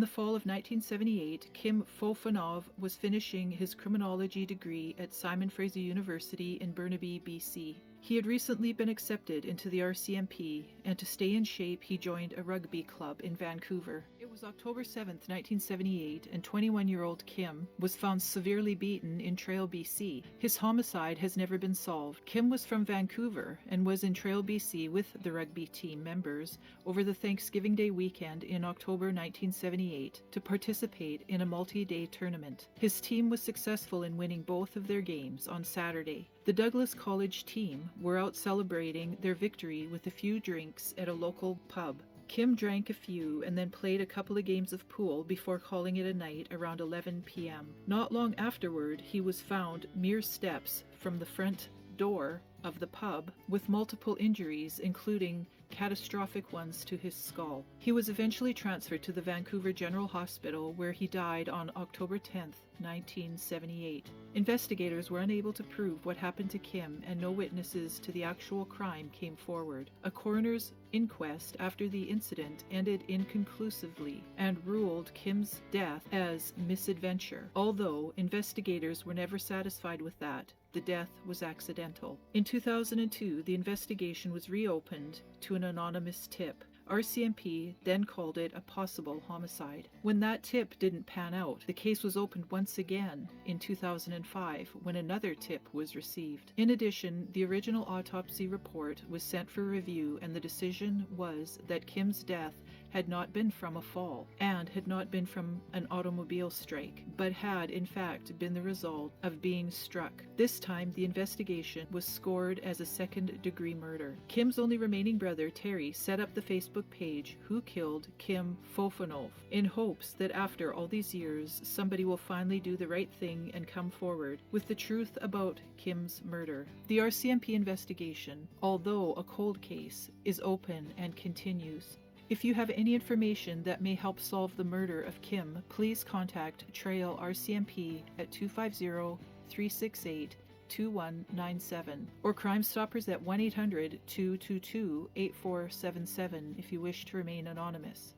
the fall of 1978, Kim Fofonove was finishing his criminology degree at Simon Fraser University in Burnaby, BC. He had recently been accepted into the RCMP, and to stay in shape, he joined a rugby club in Vancouver. It was October 7, 1978, and 21-year-old Kim was found severely beaten in Trail, BC. His homicide has never been solved. Kim was from Vancouver and was in Trail, BC with the rugby team members over the Thanksgiving Day weekend in October 1978 to participate in a multi-day tournament. His team was successful in winning both of their games on Saturday. The Douglas College team were out celebrating their victory with a few drinks at a local pub. Kim drank a few and then played a couple of games of pool before calling it a night around 11 p.m. Not long afterward, he was found mere steps from the front door of the pub with multiple injuries, including catastrophic ones to his skull. He was eventually transferred to the Vancouver General Hospital, where he died on October 10, 1978. Investigators were unable to prove what happened to Kim, and no witnesses to the actual crime came forward. A coroner's inquest after the incident ended inconclusively and ruled Kim's death as misadventure. Although investigators were never satisfied with that, the death was accidental. In 2002, the investigation was reopened to an anonymous tip. RCMP then called it a possible homicide. When that tip didn't pan out, the case was opened once again in 2005 when another tip was received. In addition, the original autopsy report was sent for review, and the decision was that Kim's death had not been from a fall and had not been from an automobile strike, but had in fact been the result of being struck. This time, the investigation was scored as a second-degree murder. Kim's only remaining brother, Terry, set up the Facebook page Who Killed Kim Fofonove in hopes that after all these years, somebody will finally do the right thing and come forward with the truth about Kim's murder. The RCMP investigation, although a cold case, is open and continues. If you have any information that may help solve the murder of Kim, please contact Trail RCMP at 250-368-2197 or Crime Stoppers at 1-800-222-8477 if you wish to remain anonymous.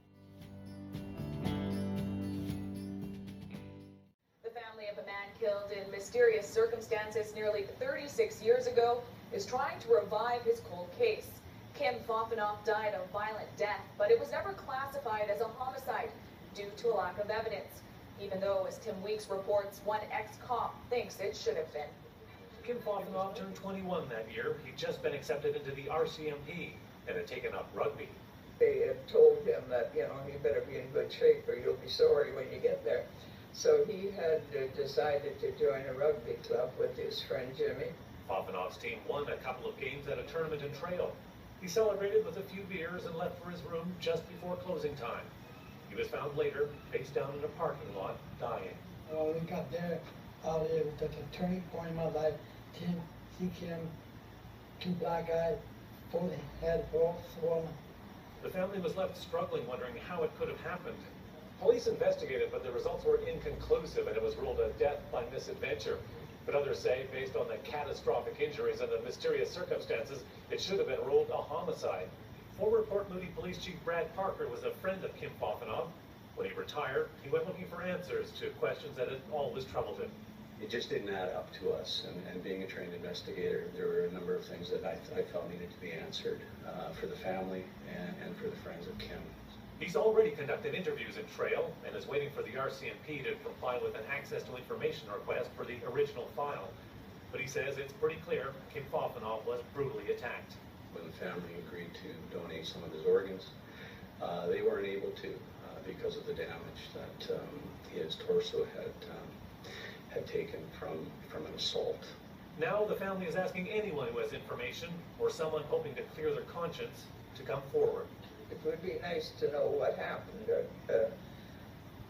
The family of a man killed in mysterious circumstances nearly 36 years ago is trying to revive his cold case. Kim Fofonove died a violent death, but it was never classified as a homicide due to a lack of evidence, even though, as Tim Weeks reports, one ex-cop thinks it should have been. Kim Fofonove turned 21 that year. He'd just been accepted into the RCMP and had taken up rugby. They had told him that, you better be in good shape or you'll be sorry when you get there. So he had decided to join a rugby club with his friend Jimmy. Fofonove's team won a couple of games at a tournament in Trail. He celebrated with a few beers and left for his room just before closing time. He was found later, face down in a parking lot, dying. We got there, out there was the turning point in my life. Tim, see Kim, two black eyes, both had both swollen. The family was left struggling, wondering how it could have happened. Police investigated, but the results were inconclusive, and it was ruled a death by misadventure. But others say, based on the catastrophic injuries and the mysterious circumstances, it should have been ruled a homicide. Former Port Moody Police Chief Brad Parker was a friend of Kim Fofonove. When he retired, he went looking for answers to questions that had always troubled him. It just didn't add up to us, and being a trained investigator, there were a number of things that I felt needed to be answered for the family and for the friends of Kim. He's already conducted interviews in Trail and is waiting for the RCMP to comply with an access to information request for the original file. But he says it's pretty clear Kim Fofonove was brutally attacked. When the family agreed to donate some of his organs, they weren't able to because of the damage that his torso had taken from an assault. Now the family is asking anyone who has information or someone hoping to clear their conscience to come forward. It would be nice to know what happened.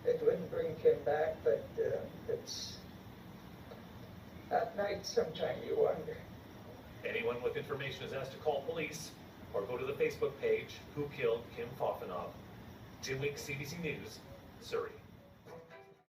It wouldn't bring Kim back, but it's at night sometime you wonder. Anyone with information is asked to call police or go to the Facebook page Who Killed Kim Fofonove. Tim Weeks, CBC News, Surrey.